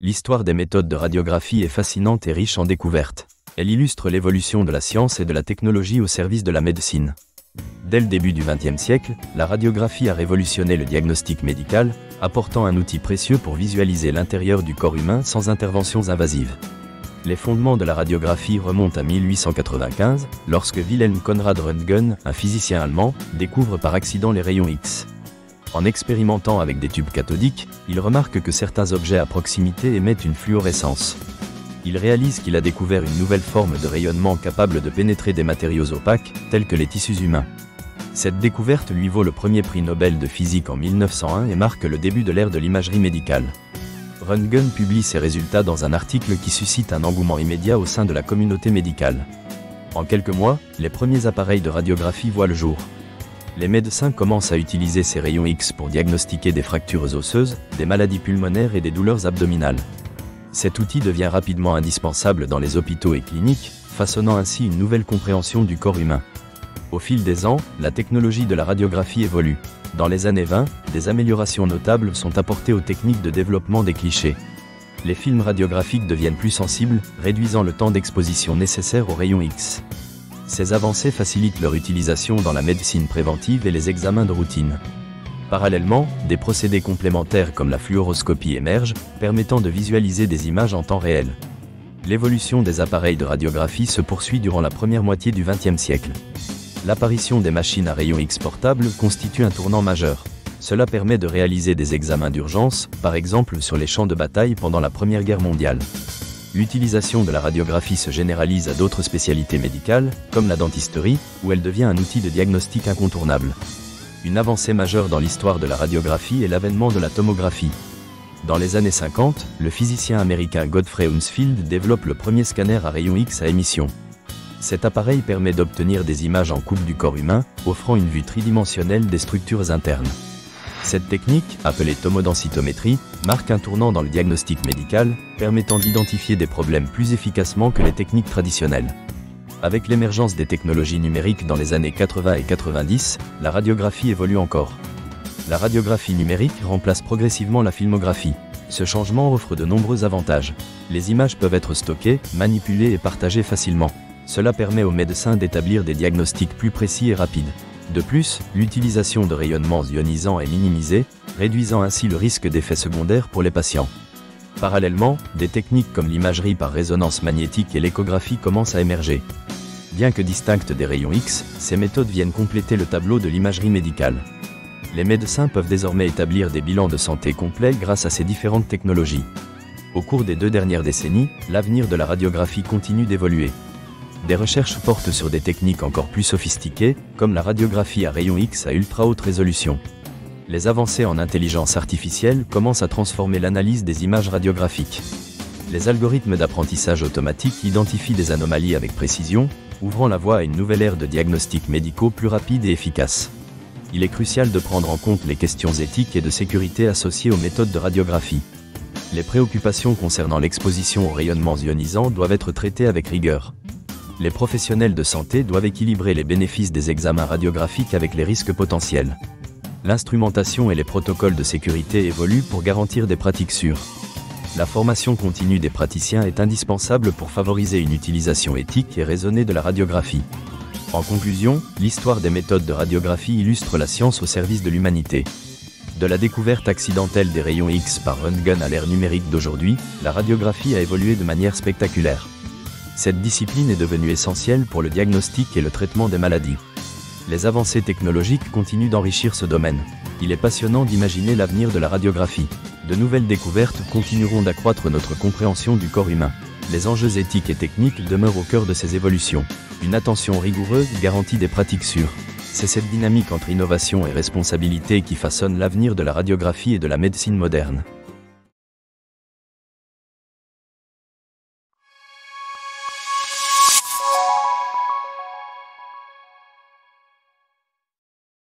L'histoire des méthodes de radiographie est fascinante et riche en découvertes. Elle illustre l'évolution de la science et de la technologie au service de la médecine. Dès le début du XXe siècle, la radiographie a révolutionné le diagnostic médical, apportant un outil précieux pour visualiser l'intérieur du corps humain sans interventions invasives. Les fondements de la radiographie remontent à 1895, lorsque Wilhelm Conrad Röntgen, un physicien allemand, découvre par accident les rayons X. En expérimentant avec des tubes cathodiques, il remarque que certains objets à proximité émettent une fluorescence. Il réalise qu'il a découvert une nouvelle forme de rayonnement capable de pénétrer des matériaux opaques, tels que les tissus humains. Cette découverte lui vaut le premier prix Nobel de physique en 1901 et marque le début de l'ère de l'imagerie médicale. Röntgen publie ses résultats dans un article qui suscite un engouement immédiat au sein de la communauté médicale. En quelques mois, les premiers appareils de radiographie voient le jour. Les médecins commencent à utiliser ces rayons X pour diagnostiquer des fractures osseuses, des maladies pulmonaires et des douleurs abdominales. Cet outil devient rapidement indispensable dans les hôpitaux et cliniques, façonnant ainsi une nouvelle compréhension du corps humain. Au fil des ans, la technologie de la radiographie évolue. Dans les années 20, des améliorations notables sont apportées aux techniques de développement des clichés. Les films radiographiques deviennent plus sensibles, réduisant le temps d'exposition nécessaire aux rayons X. Ces avancées facilitent leur utilisation dans la médecine préventive et les examens de routine. Parallèlement, des procédés complémentaires comme la fluoroscopie émergent, permettant de visualiser des images en temps réel. L'évolution des appareils de radiographie se poursuit durant la première moitié du XXe siècle. L'apparition des machines à rayons X portables constitue un tournant majeur. Cela permet de réaliser des examens d'urgence, par exemple sur les champs de bataille pendant la Première Guerre mondiale. L'utilisation de la radiographie se généralise à d'autres spécialités médicales, comme la dentisterie, où elle devient un outil de diagnostic incontournable. Une avancée majeure dans l'histoire de la radiographie est l'avènement de la tomographie. Dans les années 50, le physicien américain Godfrey Hounsfield développe le premier scanner à rayons X à émission. Cet appareil permet d'obtenir des images en coupe du corps humain, offrant une vue tridimensionnelle des structures internes. Cette technique, appelée tomodensitométrie, marque un tournant dans le diagnostic médical, permettant d'identifier des problèmes plus efficacement que les techniques traditionnelles. Avec l'émergence des technologies numériques dans les années 80 et 90, la radiographie évolue encore. La radiographie numérique remplace progressivement la filmographie. Ce changement offre de nombreux avantages. Les images peuvent être stockées, manipulées et partagées facilement. Cela permet aux médecins d'établir des diagnostics plus précis et rapides. De plus, l'utilisation de rayonnements ionisants est minimisée, réduisant ainsi le risque d'effets secondaires pour les patients. Parallèlement, des techniques comme l'imagerie par résonance magnétique et l'échographie commencent à émerger. Bien que distinctes des rayons X, ces méthodes viennent compléter le tableau de l'imagerie médicale. Les médecins peuvent désormais établir des bilans de santé complets grâce à ces différentes technologies. Au cours des 2 dernières décennies, l'avenir de la radiographie continue d'évoluer. Des recherches portent sur des techniques encore plus sophistiquées, comme la radiographie à rayons X à ultra haute résolution. Les avancées en intelligence artificielle commencent à transformer l'analyse des images radiographiques. Les algorithmes d'apprentissage automatique identifient des anomalies avec précision, ouvrant la voie à une nouvelle ère de diagnostics médicaux plus rapide et efficace. Il est crucial de prendre en compte les questions éthiques et de sécurité associées aux méthodes de radiographie. Les préoccupations concernant l'exposition aux rayonnements ionisants doivent être traitées avec rigueur. Les professionnels de santé doivent équilibrer les bénéfices des examens radiographiques avec les risques potentiels. L'instrumentation et les protocoles de sécurité évoluent pour garantir des pratiques sûres. La formation continue des praticiens est indispensable pour favoriser une utilisation éthique et raisonnée de la radiographie. En conclusion, l'histoire des méthodes de radiographie illustre la science au service de l'humanité. De la découverte accidentelle des rayons X par Röntgen à l'ère numérique d'aujourd'hui, la radiographie a évolué de manière spectaculaire. Cette discipline est devenue essentielle pour le diagnostic et le traitement des maladies. Les avancées technologiques continuent d'enrichir ce domaine. Il est passionnant d'imaginer l'avenir de la radiographie. De nouvelles découvertes continueront d'accroître notre compréhension du corps humain. Les enjeux éthiques et techniques demeurent au cœur de ces évolutions. Une attention rigoureuse garantit des pratiques sûres. C'est cette dynamique entre innovation et responsabilité qui façonne l'avenir de la radiographie et de la médecine moderne.